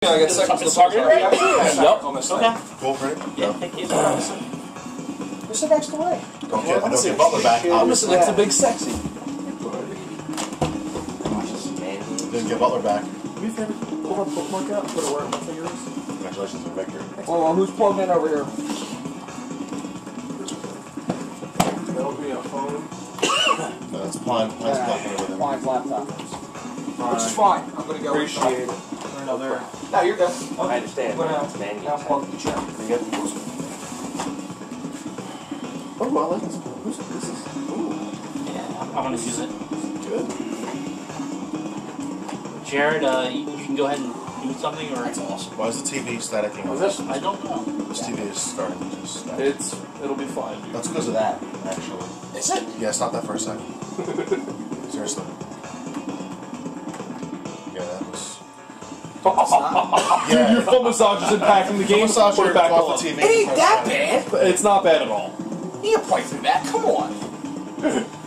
I got seconds to target. Yep. Okay. Cool, ready? Yeah, thank you. Who said next away? Don't get Butler back. I'm missing next to Big Sexy. Didn't get Butler back. Do me a favor, pull that bookmark out, put it where my finger is. Congratulations on victory. Well, who's plugged in over here? That'll be a phone. No, that's Pine's plugging over there. Pine's laptop. Which is fine. I'm gonna go. Appreciate it. Another. No, you're good. I understand. It's man. now plug the chair. Oh, well, this is. Ooh. Yeah, I'm gonna use it. Good. Jared, you can go ahead and do something, or That's awesome. Why is the TV staticking? Is this? I don't know. This TV is starting to just static. It'll be fine, dude. That's because of that, actually. Is it? Yeah, stop that for a second. Seriously. Yeah, that was... Dude, your foot massage is impacting the game. Massage Put it back off on. the TV. It ain't that bad. It's not bad at all. You can play through that. Come on.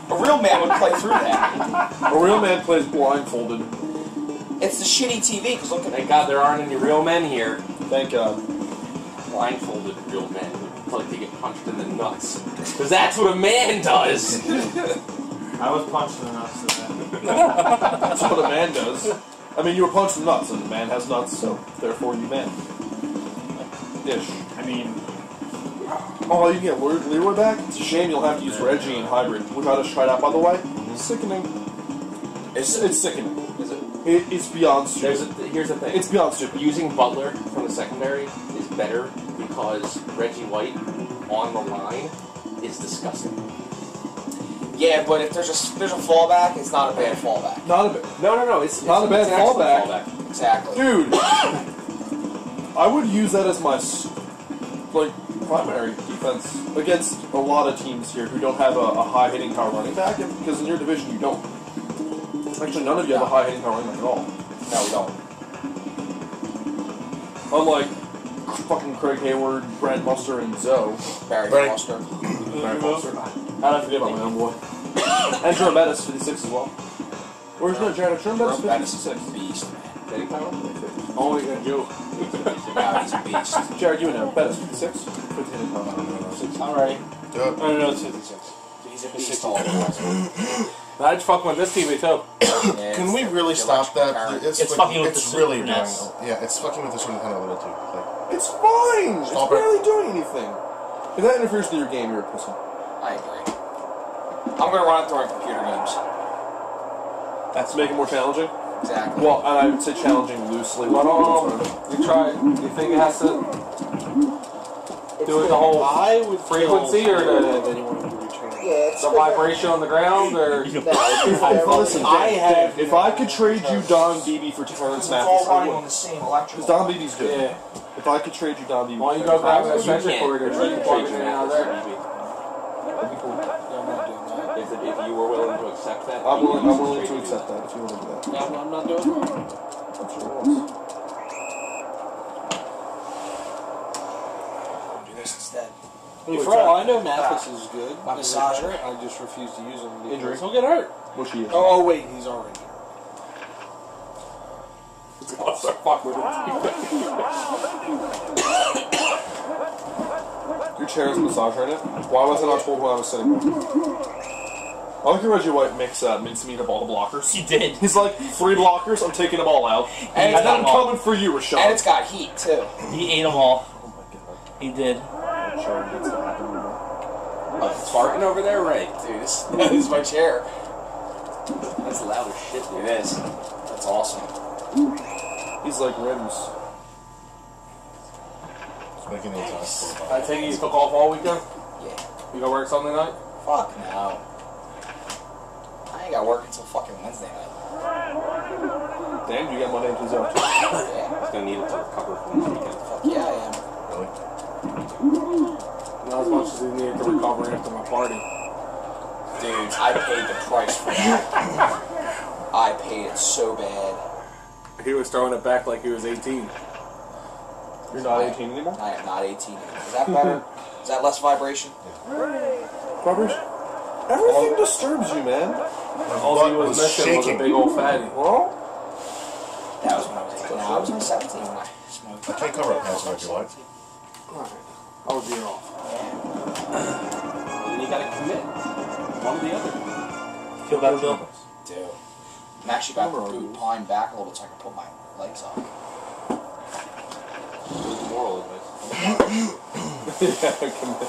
A real man would play through that. A real man plays blindfolded. It's the shitty TV, because look at Thank God there aren't any real men here. Thank God. Blindfolded real men who like to get punched in the nuts. Because that's what a man does. I was punched in the nuts today. That's what a man does. I mean, you were punched in the nuts, and the man has nuts, so therefore you man. Ish. I mean, Oh, you can get Leroy back? It's a shame you'll have to use Reggie in hybrid, which I just tried out, by the way. Sickening. It's sickening. Is it? It's beyond stupid. Here's the thing. It's beyond stupid. Using Butler from the secondary is better because Reggie White on the line is disgusting. Yeah, but if there's a fallback, it's not a bad fallback. Not a bad. No. It's not a bad an excellent fallback. Exactly. Dude, I would use that as my primary defense against a lot of teams here who don't have a high hitting power running back, because in your division you don't. Actually, none of you have a high hitting power running back at all. No, we don't. Unlike fucking Craig Hayward, Brad Muster, and Zoe. Barry Right. Foster. Barry Muster. How'd I forget about my own boy? And Jerome Bettis, 56 as well. Where's no Jared? Jerome Bettis, Jerome Bettis 56. is a beast, man. Hitting power? Only a joke. He's a beast. Jared, you know, Bettis, 56? 15 and Alright. Do it. I don't know, it's 56. He's a beast all over. I'd fuck with this TV too. Yeah, Can we really stop that? It's fucking with it's the really Super annoying. NES. Yeah, it's fucking with the Super Nintendo a little too. Like, It's fine! It's Stop it. barely doing anything. If that interferes with your game, you're a pussy. I agree. I'm going to run it during computer games. That's to make it more challenging? Exactly. Well, and I would say challenging loosely. But you try. You think it has to do it the whole frequency or the vibration on the ground or? Listen, Dave, if I could trade you Don Beebe for Terrence It's all Mathis, I running on would. the same electrical. Because Don Beebe's good. Yeah. If I could trade you Don Beebe, Why don't you go grab that You stretcher can't. cord or You trade can't plug it trade in out your there? Mathis If you were willing to accept that, I'm willing you to could trade accept that if you want to do that. No, I'm not doing it. I'm sure it was. I'll do this instead. For all I know, Mathis is good. My massager. I just refuse to use him. Injury. He'll get hurt. What she is. Oh wait, he's already hurt. fuck with it. Your chair is massage right now? Why was I not told when I was sitting there? I like how Reggie White makes mincemeat of all the blockers. He did. He's like, 3 blockers, I'm taking them all out. And And I'm coming for you, Rashad. And it's got heat, too. He ate them all. Oh my god. He did. I'm sure it gets to happen anymore. It's farting over there, right? Dude, this is my chair. That's loud as shit, dude. It is. That's awesome. He's like rims. it's making me tough. I take it you took off all weekend. Yeah. You go work Sunday night. Fuck no. I ain't got work until fucking Wednesday night. Damn, you got Monday and Tuesday off too. Yeah. It's gonna need it to recover from this weekend. Fuck yeah, I am. Really? Not as much as he needed to recover after my party. Dude, I paid the price for that. I paid it so bad. He was throwing it back like he was 18. You're not 18 anymore? I am not 18 anymore. Is that better? Is that less vibration? Vibration? Everything disturbs you, man. All he was missing was a big old fatty. Well, That was when I was 18. No, I was only 17 when I can't cover up passive if you want. Alright. I would be off. Well, then you gotta commit. One or the other. Feel better, Bill? Dude. I'm actually about to boot Pine back a little bit so I can put my legs up. Good moral advice. Yeah, commit.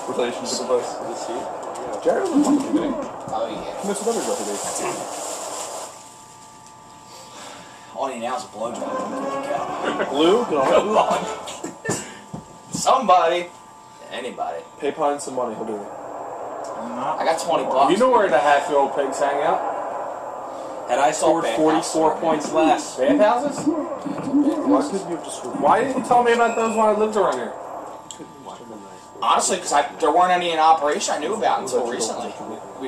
Relationship advice. This year. Yeah. Jared was fucking committing. Oh yeah. Commits with every girl he dates. All you need now is a blowjob. Blue, get on it. Somebody. Anybody. Pay Pine some money, he'll do it. I got $20. You know where the Hatfield pigs hang out? And I Scored 44 points less. Bathhouses? Why couldn't you have just... Why didn't you tell me about those when I lived around here? Honestly, because there weren't any in operation I knew about until recently.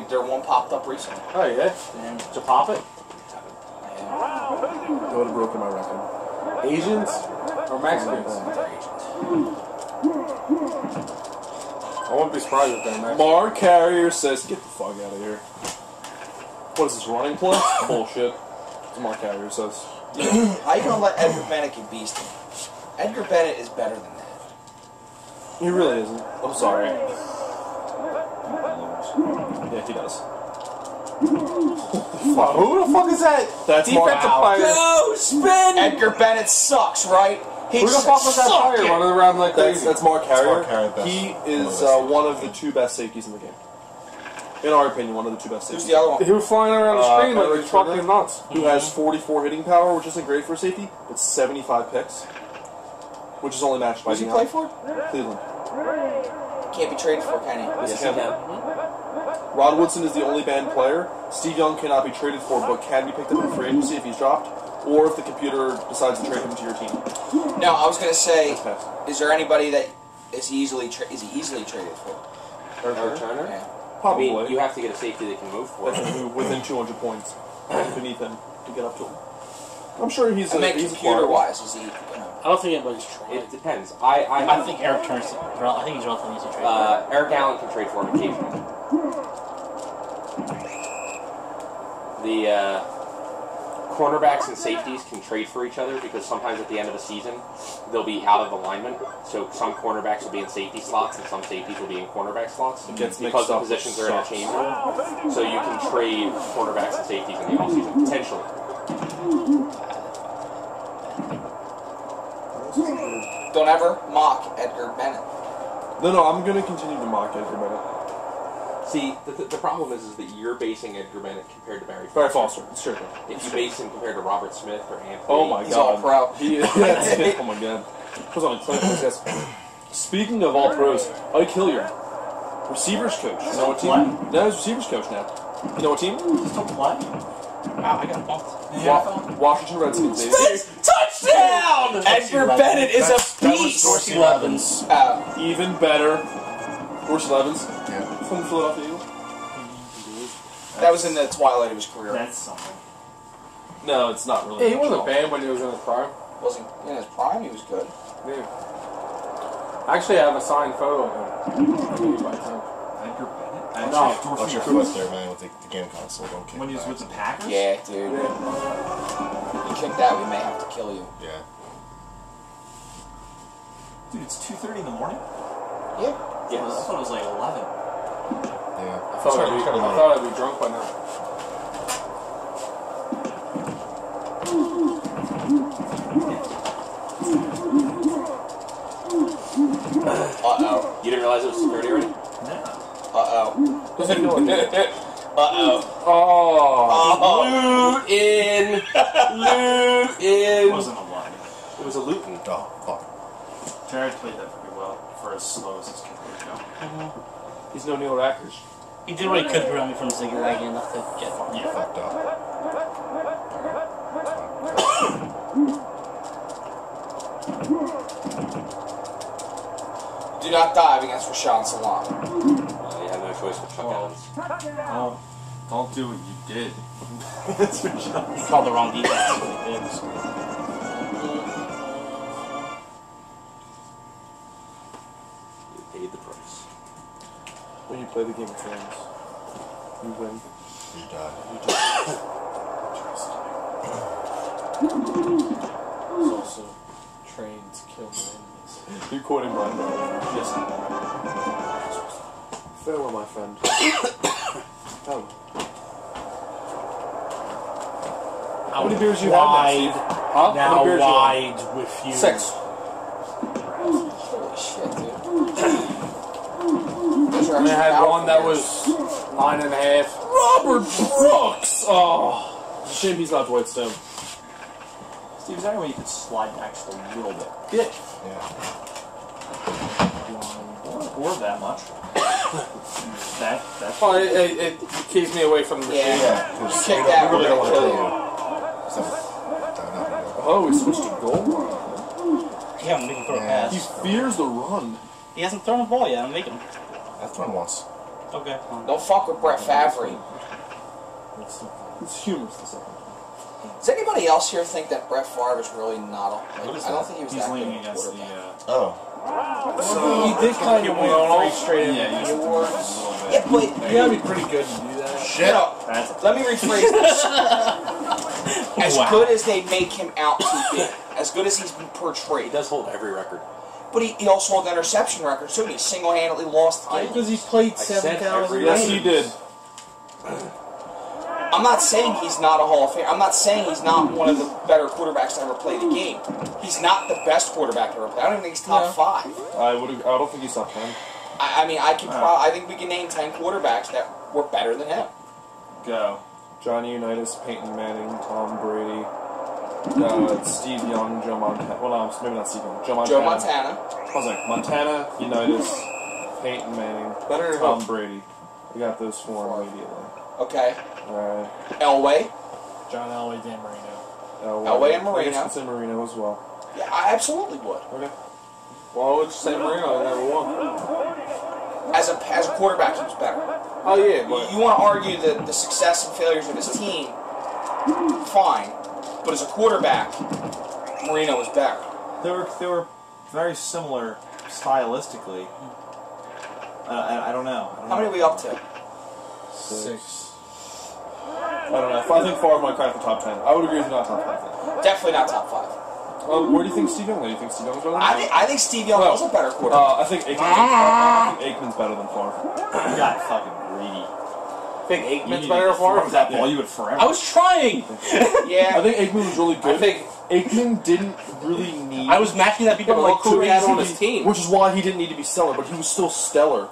There one popped up recently. Oh, yeah? Did you pop it? That would have broken my record. Asians or Mexicans? I wouldn't be surprised if they're Mexicans. Mark Carrier says, get the fuck out of here. What is this, running play? Bullshit. That's what Mark Carrier says. How you gonna let Edgar Bennett get beasted? Edgar Bennett is better than that. He really isn't. I'm sorry. Yeah, he does. Who the fuck is that? That's defensive Mark. player. Go spin! Edgar Bennett sucks, right? He Who the fuck was that player running around like crazy? That's Mark Carrier. Mark Carrier, best. He is one of the two best safeties in the game. In our opinion, one of the two best Who's safeties. the other one? He was flying around the screen like he's fucking nuts. Who has 44 hitting power, which isn't great for a safety, but 75 picks, which is only matched by Who's he Deion. play for? Cleveland. Can't be traded for, can he? Yes, he can. Rod Woodson is the only banned player. Steve Young cannot be traded for, but can be picked up in free agency if he's dropped, or if the computer decides to trade him to your team. No, I was gonna say, That's passed. is there anybody that is he easily traded for? Eric Turner? Yeah. I Probably. mean, you have to get a safety that can move for That it. can move within 200 points beneath him to get up to him. I'm sure he's I mean, he's computer-wise, is he? You know, I don't think anybody's tried. It depends. I think Eric Turner's. I think he's relatively easy to trade. Eric Allen can trade for him occasionally. The cornerbacks and safeties can trade for each other because sometimes at the end of the season they'll be out of alignment. So some cornerbacks will be in safety slots and some safeties will be in cornerback slots gets because mixed the up, positions are sucks. interchangeable. So you can trade cornerbacks and safeties in the offseason potentially. don't ever mock Edgar Bennett. No, I'm going to continue to mock Edgar Bennett. See, the problem is that you're basing Edgar Bennett compared to Barry Barry Foster. Foster, it's true. If you base him compared to Robert Smith or Anthony, Oh my He's god. all pro. He is. Oh my god. Puts on a clinic like this. Speaking of all pros, Ike Hilliard, receivers coach. You know what team? What? No, he's receivers coach now. You know what team? Still play? Wow, I got bumped. Washington Redskins, baby. Touchdown! Edgar Bennett is a beast. Dorsey Levens. Even better. Dorsey Levens Yeah. from the Philadelphia Eagles. That was in the twilight of his career. That's something. No, it's not really. Yeah, he much at wasn't all. banned when he was in his prime. Wasn't in his prime. He was good. Yeah. Actually, I have a signed photo of him. By time. Edgar Bennett? No. Watch your foot there, man, with the game console. Don't kick When he was back. with the Packers? Yeah, dude. You kick that, we may have to kill you. Yeah. Dude, it's 2:30 in the morning? Yeah. I thought it was like 11. Yeah. I thought I'd be drunk by now. Uh-oh. you didn't realize it was security already? No. Uh-oh. Who's he doing? Uh-oh. Oh. Loot in! Loot It in! wasn't a lie. It was a Luton. Oh, fuck. Jared played that pretty well for as slow as his kid could go. He's no Neil Rackers. He did what he could to prevent me from zigzagging enough to get far. You fucked up. Do not dive against Rashawn Salam. You had no choice but Chuck Evans. Oh, don't do what you did. He called the wrong defense. He did. You paid the price. When you play the Game of Thrones, you win. You died. It's also trained to kill my enemies. You're quoting Brian. Yes. Farewell, my friend. Oh. How many beers you Wide. had now, Steve? Now How many beers wide with you. 6. Holy shit, dude. And I had one that was 9.5. Robert Brooks! Oh. It's a shame he's not Dwight Stone. Steve, is there any way you could slide back just a little bit? Yeah. Or that much? That's Well, it keeps me away from the machine. Yeah. Because You kick that, we really don't we're want to gonna kill kill you. So, Oh, he switched to goal line. Yeah, I'm making throw a Yeah. pass. He fears the run. He hasn't thrown a ball yet. I'm making him. I've thrown once. Okay. Don't fuck with Brett Favre. It's humorous the second. Does anybody else here think that Brett Favre is really not a... What is I don't that? think he was he's that good leaning of a against the. quarterback. Oh. He did kind of win 3 straight Yeah, MVP he's awards. Yeah, but... You gotta be pretty good to do that. Shit. No, That's let me rephrase this. As Wow. good as they make him out to be, as good as he's been He portrayed, does hold every record. but he also had the interception record too. He single-handedly lost the game. Because he played said 7,000 every- Yes, games. he did. I'm not saying he's not a Hall of Famer. I'm not saying he's not one of the better quarterbacks to ever play the game. He's not the best quarterback to ever play. I don't even think he's top 5. I don't think he's top 10. I mean, I think we can name 10 quarterbacks that were better than him. go. Johnny Unitas, Peyton Manning, Tom Brady, Steve Young, Joe Montana. Well, no, maybe not Steve Young. Joe Montana. Joe Montana. I was like, Montana, Unitas, Peyton Manning, Better than Tom Brady. We got those 4 immediately. Okay. Alright. Elway. John Elway, Dan Marino. Elway and I Marino. guess it's in Marino as well. Yeah, I absolutely would. Okay. Well, I would say Marino. I never won. As a quarterback, he was better. Oh, yeah, but You want to argue the success and failures of his team, fine. But as a quarterback, Marino was better. They were very similar stylistically. I don't know. How many are we up to? 6. I don't know. I think Favre might crack the top 10. I would agree he's not top 5. Definitely not top 5. Where do you think Steve Young is? Do you think Steve Young's better than I think Steve Young was a better quarterback. I think Aikman's better than Favre. You got fucking greedy. Think You Aikman's needed better to for throw him? that ball, you would forever. I was trying. Yeah. I think Aikman was really good. I think Aikman didn't really need... I was matching that people like who he had on crazy. his team. Which is why he didn't need to be stellar, but he was still stellar.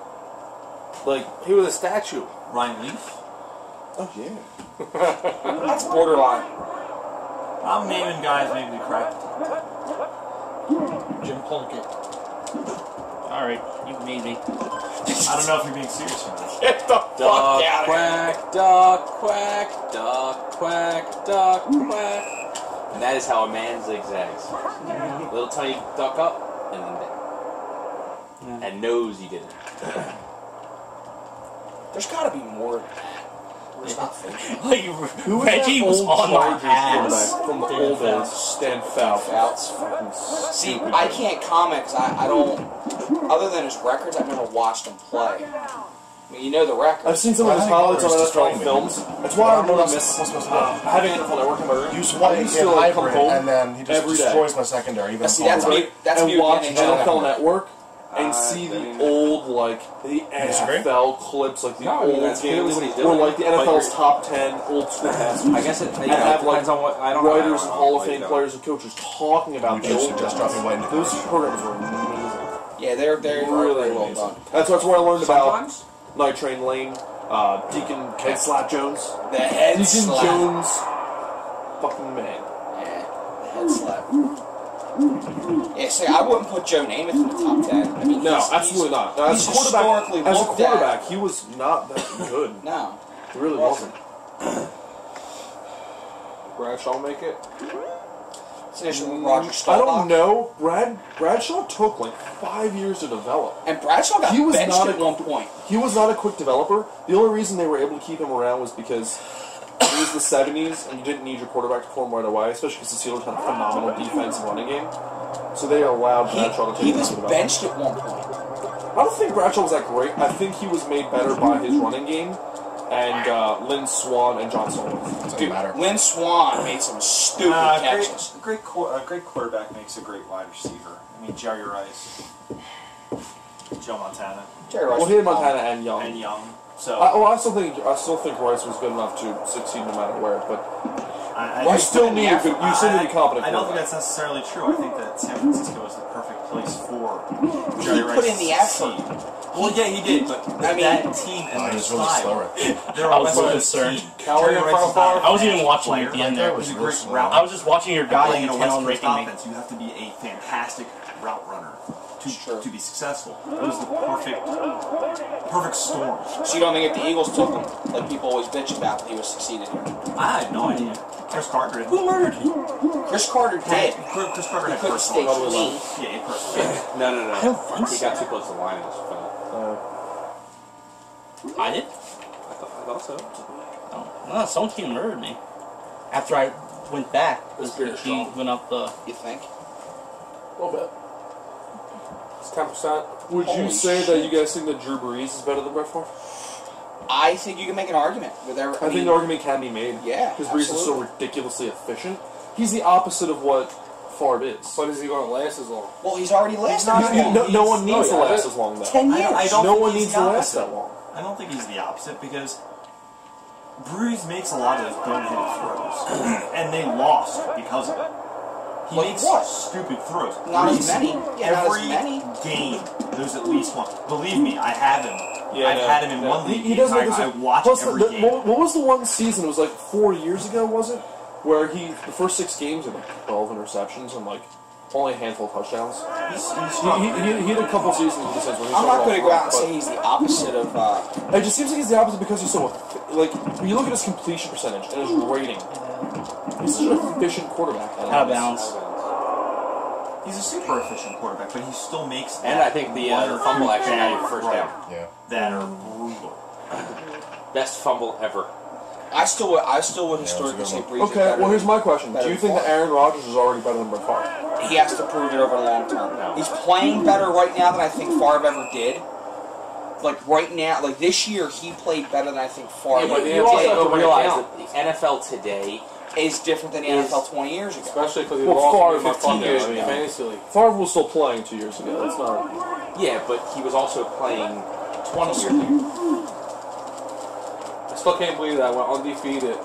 Like, He was a statue. Ryan Leaf. oh yeah. That's borderline. I'm naming guys maybe crap. Jim Plunkett. Alright, you made me. I don't know if you're being serious or not. Get the fuck Duck out of here. quack, duck quack, duck quack, duck quack. And that is how a man zigzags. Little tiny duck up, and then down. And knows he didn't. There's got to be more than that. We're just not thinking. Like, Who was Reggie that was old on my Chargers ass. quarterback from the old days? Stan Fouts. Fouts. Fucking See, stupid. I can't comment because I don't. Other than his records, I've never watched him play. I mean, you know the records. I've seen some of his highlights on NFL films. That's why I really miss having NFL Network in my room. You I swap used in to like come hybrid, home and then he just every day. destroys my secondary. Even See, that's me. That's and me watch with the NHL. NFL Network and see the old, like, the disagree? NFL clips, like the No, I mean, old that's clearly games, what he's or doing. like the NFL's top 10 old school passes. I guess it, And have, like, depends on what. I don't know. writers and Hall of Fame players and coaches talking about You the just old just guys. dropping white into Those college. programs were amazing. Yeah, they're really well amazing. done. That's where I learned about Sometimes. Night Train Lane, Deacon Head Slap Jones. The head Deacon slap. Jones, fucking man. Yeah, the head slap. Yeah, see, I wouldn't put Joe Namath in the top 10. I mean, No, he's- absolutely he's- not. No, he's historically as a looked at. quarterback, he was not that good. No. He really wasn't. Bradshaw make it? It's an issue with Roger I Staubach. don't know. Bradshaw took like 5 years to develop. And Bradshaw got He was benched not at one point. He was not a quick developer. The only reason they were able to keep him around was because it was the 70s and you didn't need your quarterback to perform right away, especially because the Steelers had a phenomenal defense and running game. So they allowed Bradshaw to take He time was to develop. benched at one point. I don't think Bradshaw was that great. I think he was made better by his running game and Lynn Swan and John Sullivan. Doesn't matter. Lynn Swan made some stupid catches. A great quarterback makes a great wide receiver. I mean, Jerry Rice, Joe Montana, Jerry Rice Well, he had was Montana and Young. and Young. So I still think Rice was good enough to succeed no matter where, but I you think- still need a good, you still need a competent I don't think quarterback. that's necessarily true. I think that San Francisco is the perfect place for He Jerry Rice put in the to effort. succeed. Well, yeah, he did, but I mean- that team and I their was really slow style, right there. they're I a was West so Coast concerned. team. Kelly Jerry in Rice front is of not Favre? a I wasn't even bad watching player at the end right there. He's a It great was route. I was just watching your guy Playing in a and West Talon Coast breaking me. offense, you have to be a fantastic route runner True. to be successful. It was the perfect storm. So you don't think if the Eagles took him, like people always bitch about, that he was succeeded here? I had no idea. Chris Carter. Who murdered him? Chris Carter did. Chris Carter had Couldn't stay personal clean. Yeah, he personal. No. I don't think He so. got too close to the line in this film. I did? I thought so. Oh, no, someone came and murdered me. After I went back, This beer is he strong. went up the... You think? A little bit. It's 10%. Would Holy you say shit. that you guys think that Drew Brees is better than Brett Favre? I think you can make an argument with every. I think the argument can be made. Yeah, Because Brees is so absolutely. ridiculously efficient. He's the opposite of what Favre is. But is he going to last as long? Well, he's already lasted. No one needs to yeah, last I- as long, though. 10 years. I don't No think one he's needs the to last opposite. that long. I don't think he's the opposite because Breeze makes a lot of those boneheaded throws, and they lost because of it. He Like makes what? stupid throws. Not as Breeze, many. Yeah, not as every many. game, there's at least one. Believe me, I have him. Yeah, I've no, had him in no. one league. He doesn't make I this. watch Plus, every game. what was the one season? It was like 4 years ago, was it? Where the first 6 games, had like 12 interceptions and like only a handful of touchdowns. He's He had a couple seasons with the Saints where he I'm not started going to go off out and rough, say he's the opposite of. but it just seems like he's the opposite because he's so like when you look at his completion percentage and his rating. He's such an efficient quarterback. Out of bounds. He's a super efficient quarterback, but he still makes. And I think the fumble actually had your first down. Yeah. that are brutal. Best fumble ever. I still would Yeah, historically that's a say good Breeze. Okay, is better well here's than- my question: better do you than think that Favre. Aaron Rodgers is already better than Brett Favre? He has to prove it over the long term. No. He's playing better right now than I think Favre ever did. Like right now, like this year, he played better than I think Favre Yeah, but ever the You also did. have to when it realize counts. that the NFL today Is different than the NFL 20 years ago. Especially because he Well, lost Favre me my 15 years fucking ago. fantasy league. Favre was still playing 2 years ago. That's not. Yeah, but he was also playing 20 years ago. I still can't believe that I went undefeated.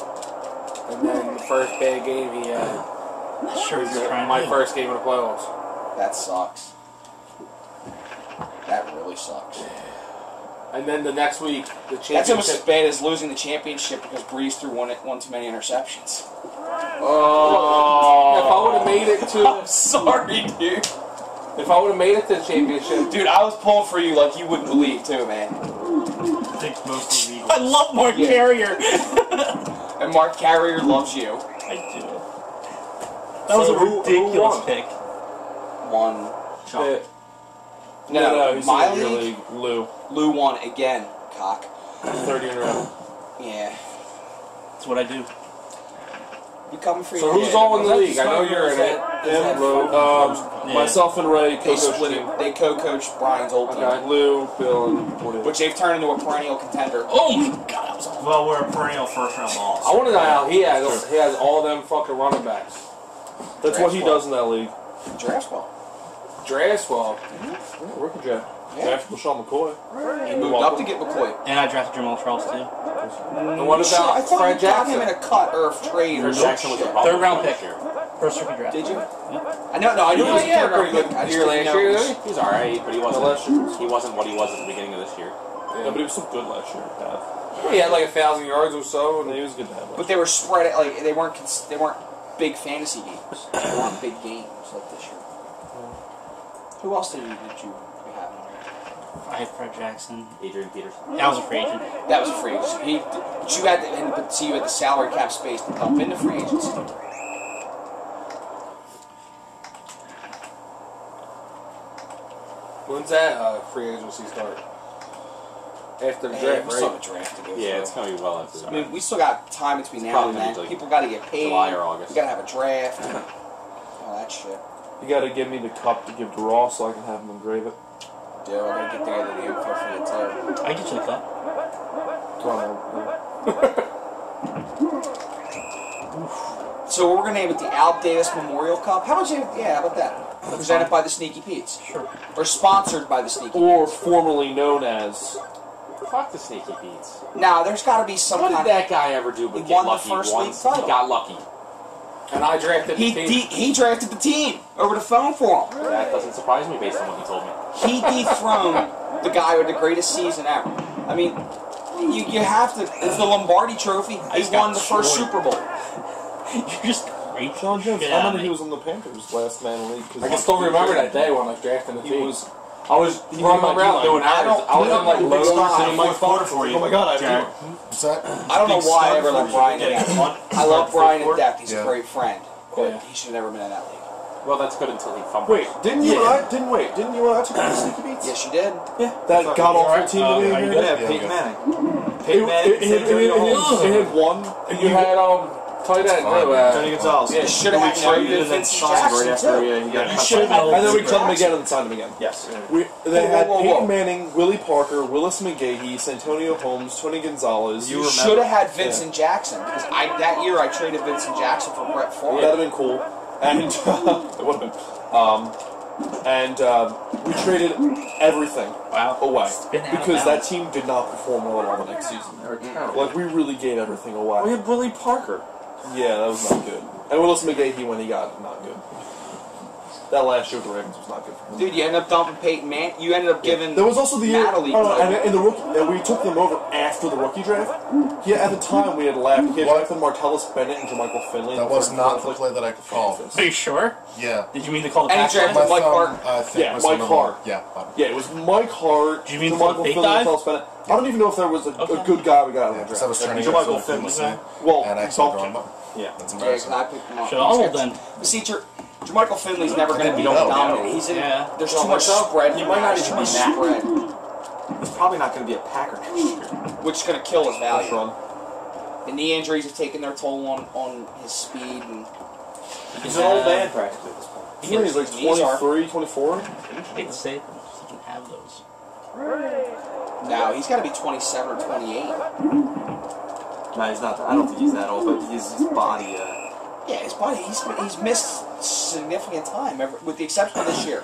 And then the first bad game he had, Sure, he's trying my to. first game in the playoffs. That sucks. That really sucks. And then the next week, the That's almost as championship. bad as losing the championship because Breeze threw one too many interceptions. Oh, if I would have made it to, I'm sorry, dude. if I would have made it to the championship, Dude, I was pulling for you like you wouldn't believe too, man. I think most of the Eagles. I love Mark Yeah. Carrier. And Mark Carrier loves you. I do. That was So a who ridiculous won? pick. One. Yeah. No, he's my in your league, league. Lou, Lou won again, cock. 30 in a row. Yeah. That's what I do. You coming for so your who's head. all in the league? I know you're in it. Him, Lou. Yeah. myself and Ray They co-coached split team. it. They co-coached Brian's old team, Okay. Lou, Bill, and Woody. which they've turned into a perennial contender. Oh my god, that was awful. Well, we're a perennial first-round loss. I want to know how he has all them fucking running backs. That's what he does in that league. Draft well. Draswell. Yeah, rookie draft. Yeah. Drafted LaShawn McCoy. He moved up to get McCoy. And I drafted Jamal Charles too. And what Shit, I about thought Fred you got him in Jackson? a cut or a trade or Fred some Jackson was a shit. bummer Third round this pick. year. First rookie draft. Did you? Yeah. I know he was a Yeah, third round pretty good pick. I just year didn't last know year, it was- didn't He's alright, but he last wasn't. year. He wasn't what he was at the beginning of this year. Yeah, but he was so good last year. He had like 1,000 yards or so. And he was good to have. But they were spread like they weren't big fantasy games. They weren't big games like this year. Who else did you have? I had Fred Jackson. Adrian Peterson. That was a free agent. That was a free agency. But you had you had the salary cap space to dump into free agency. When's that free agency start? After the Man, draft, we still right? have a draft to go Yeah, through. it's gonna be well after I that. mean, we still got time between now probably and gonna then. be like People got to get paid. July or August. We got to have a draft. All that shit. You got to give me the cup to give to Ross so I can have him engrave it. do. I gotta get together the info for you too. I get you like that. Come on. So we're gonna name it the Al Davis Memorial Cup. How about you? Yeah, how about that? Presented by the Sneaky Pete's. Sure. Or sponsored by the Sneaky Or Pete's. formerly known as. Fuck the Sneaky Pete's. Now, there's got to be some What kind did that guy ever do but He get won the lucky first league once? title. He got lucky. And I drafted the team. He drafted the team over the phone for him. That doesn't surprise me based on what he told me. He dethroned the guy with the greatest season ever. I mean, you have to. It's the Lombardi Trophy. He just got won the first destroyed. Super Bowl. You're just great. Sean Jones. Shit I out of remember me. he was on the Panthers last man in the league. I can still remember that day when I was drafting the He team. was. I was running around doing errands. I was in like Big Lowe's spot, and my fourth quarter for you. Oh my God, I Jared. What's that? I don't know Big why I stunt ever for loved you. Brian to Yeah, death. punt. I love Brian to Fourth death. He's Yeah. a great friend. But Yeah. he should have never been in that league. Well, that's good until he fumbled. Wait, didn't you? Didn't you and I took the Sneaky Beats? Yes, you did. That god awful team that we are you had. Yeah, Yeah, Peyton yeah. Manning. It Peyton Manning, it had one. And you had tight end. Tony Gonzalez. You should have had traded traded and then Vincent signed Jackson, right after too. he got You cut. should have And then we had cut them again and signed them again. Yes. They had whoa, whoa. Peyton Manning, Willie Parker, Willis McGahee, Santonio Holmes, Tony Gonzalez. You should have had Vincent Jackson because that year I traded Vincent Jackson for Brett Favre. That'd have been cool. And it would have been. We traded everything away been out of because that bounds. team did not perform well at all the next season. They were terrible. Like we really gave everything away. We had Willie Parker. Yeah, that was not good. And Willis McGahee when he got it, not good. That last year with the Ravens was not good for him. Dude, you ended up dumping Peyton Manning. You ended up giving. There was also the year, Matt a league and title. in the rookie, and we took them over after the rookie draft. Yeah, at the time we had laughed. He had What? drafted Martellus Bennett and Jermichael Finley. That was not the play that I called. Are you sure? Yeah. Did you mean to call the And he pass drafted line? My Mike thumb, Hart. I think, Yeah, was Mike on the wrong- Hart. Yeah. Yeah, it was Mike Hart, Do you mean Jermichael for the big Finley, dive? Martellus Bennett. I don't even know if there was a good guy we got out of the Because I was draft. turning Jermichael it for Finley. Finley. Well, And I accidentally don't- drawn him. Yeah. That's Yeah, embarrassing. I picked him up. Should have all then. See, Jermichael Finley's never going to be don't know. dominant. He's in. Yeah. There's Don't too much think so. spread. He might not There's even too be much that. spread, He's probably not going to be a Packer next year. which is going to kill his That's value. wrong. The knee injuries have taken their toll on his speed. And He's an old man practically at this point. I think he's like His knees are- 23, 24. I hate to say it, but he can have those. now he's got to be 27 or 28. No, he's not. I don't think he's that old, but his body. Yeah, his body. He's missed significant time, with the exception of this year.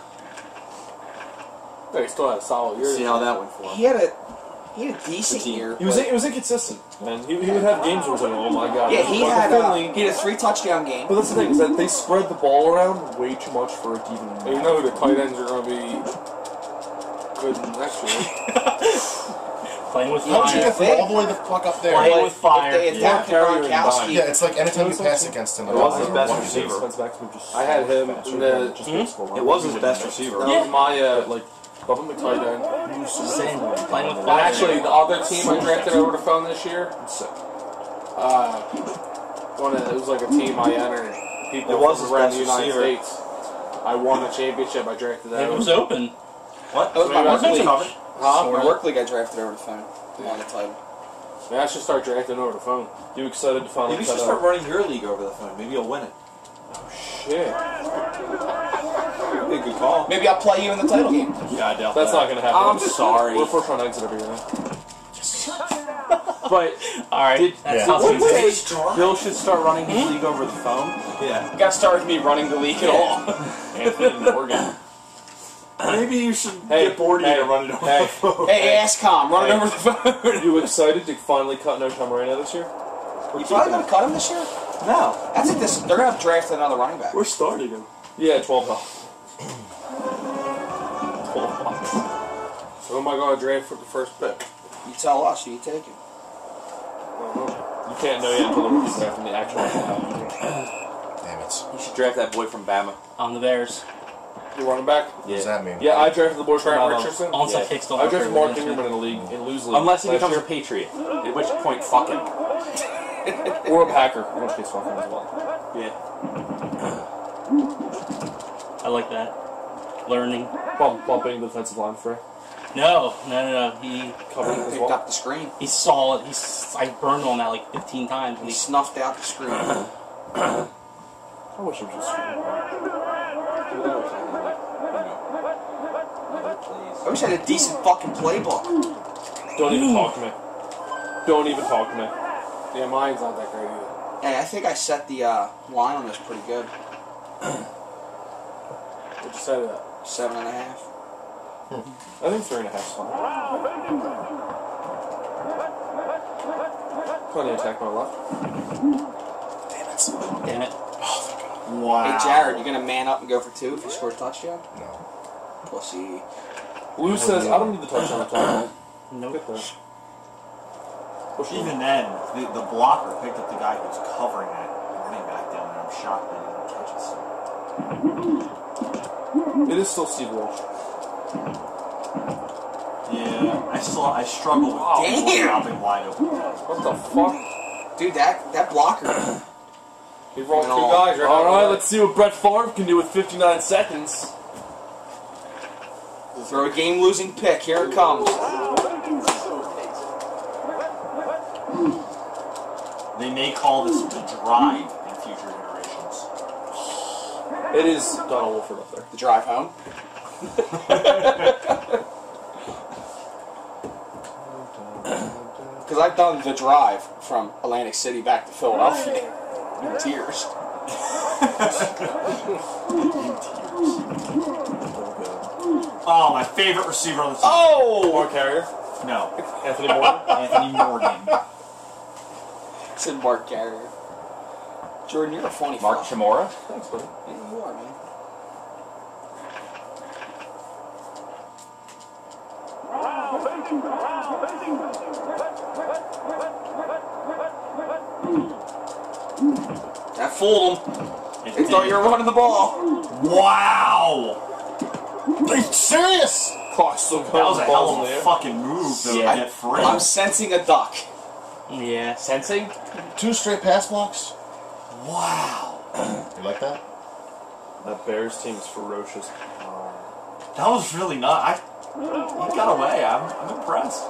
But he still had a solid year. See how that went for him. He had a decent Good team. year. He was but- it was inconsistent, man. He would have games where it was like, oh my god. yeah, he Marcus had Finley. he had a 3 touchdown game. But that's the thing is that they spread the ball around way too much for it to even. You know who the tight ends are going to be good next year. Playing with How did you fire. get through all the way the fuck up there? Playing with fire. If they attacked Carrier and Gronkowski, Dime. Yeah, it's like anytime you pass against him. It was his or best one receiver. Defense backs were just I had him faster in than the- just baseball. It was his best receiver. That was my Like, Bubba McTight end. Same. Playing with And fire. actually, the other team I drafted over the phone this year, sick. it was like a team I entered. People It was from his around best the United receiver. States. I won the championship. I drafted that. It was over. open. What? that was my Maybe I work should league. covered. Huh? My work league I drafted over the phone. Won the title. Maybe I should start drafting over the phone. You excited to finally Maybe you should cut start out? running your league over the phone. Maybe you'll win it. Shit. That'd be a good call. Maybe I'll play you in the title game. Yeah, I doubt That's not gonna happen. I'm sorry. We're first round exit every year. But Alright. That's Yeah. not What too was bad. Bill should start running his league over the phone? Yeah. You got to start with me running the league at all. Anthony Morgan. Maybe you should Hey, get bored of hey, you and run it over hey. the phone. Hey, Ascom, run it over the phone. Are you excited to finally cut No Tom Moreno this year? You probably going to cut him this year? No. That's it. They're going to draft another running back. We're starting him. Yeah, 12 health. 12 points. so who am I going to draft for the first pick? You tell us who you take it. You can't know yet until the rookie draft and the actual happens. Damn it. You should draft that boy from Bama. On the Bears. You running back? What does that mean? Yeah, I drafted the boy from Trent Alabama. Richardson? Onside Yeah. kicks don't I work drafted very Mark well. Ingram in a league, in lose league. Unless he last becomes a year. Patriot. At which point, fuck him. Or a Packer, in which case fuck him as well. Yeah. I like that. Learning. Bumping the defensive line for No. He covering as Picked well. up the screen. he saw it. I burned on that like 15 times. And He he snuffed out the screen. I wish it was just Please. I wish I had a decent fucking playbook. Don't even talk to me. Don't even talk to me. Yeah, mine's not that great either. Hey, I think I set the line on this pretty good. What'd you say to that? 7.5. I think 3.5 is fine. Plenty of attack on my left. Damn it. Wow. Hey, Jared, you gonna man up and go for 2 if you score a touchdown? No. Pussy. Lou says, I don't need the touchdown to play. Nope. Get there. Push him. Even then, the blocker picked up the guy who was covering that running back down there. I'm shocked they didn't catch it. It is still Steve Walsh. Yeah, I struggle with Damn. dropping wide open. What the fuck? Dude, that blocker. He rolled And 2 all. guys right Alright, now. let's see what Brett Favre can do with 59 seconds. Throw a game-losing pick. Here it comes. They may call this the drive in future iterations. It is Donald Wolford up there. The drive home. Because I've done the drive from Atlantic City back to Philadelphia. In tears. Oh, my favorite receiver on the team. Oh! Mark Carrier. No, Anthony Moore. Anthony Morgan. Said Mark Carrier. Jordan, you're a funny Mark fuck. Chimura? Thanks, buddy. Yeah, you are, man. That fooled them. They thought you were running the ball. Wow! Are you serious? Oh, still That was a hell in of the a air. fucking move to Yeah. get free. I'm sensing a duck. Yeah. Sensing? 2 straight pass blocks? Wow. You like that? That Bears team is ferocious. That was really not. He got away. I'm impressed.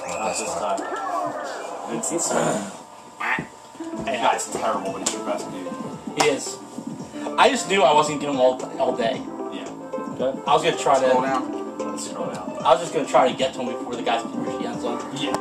Not this time. Vincent Smith. That guy's terrible, but he's your best dude. He is. I just knew I wasn't getting him all day. Yeah. I was gonna try Slow to. down. Let's scroll down. I was just gonna try to get to him before the guys could reach the end zone. Yeah.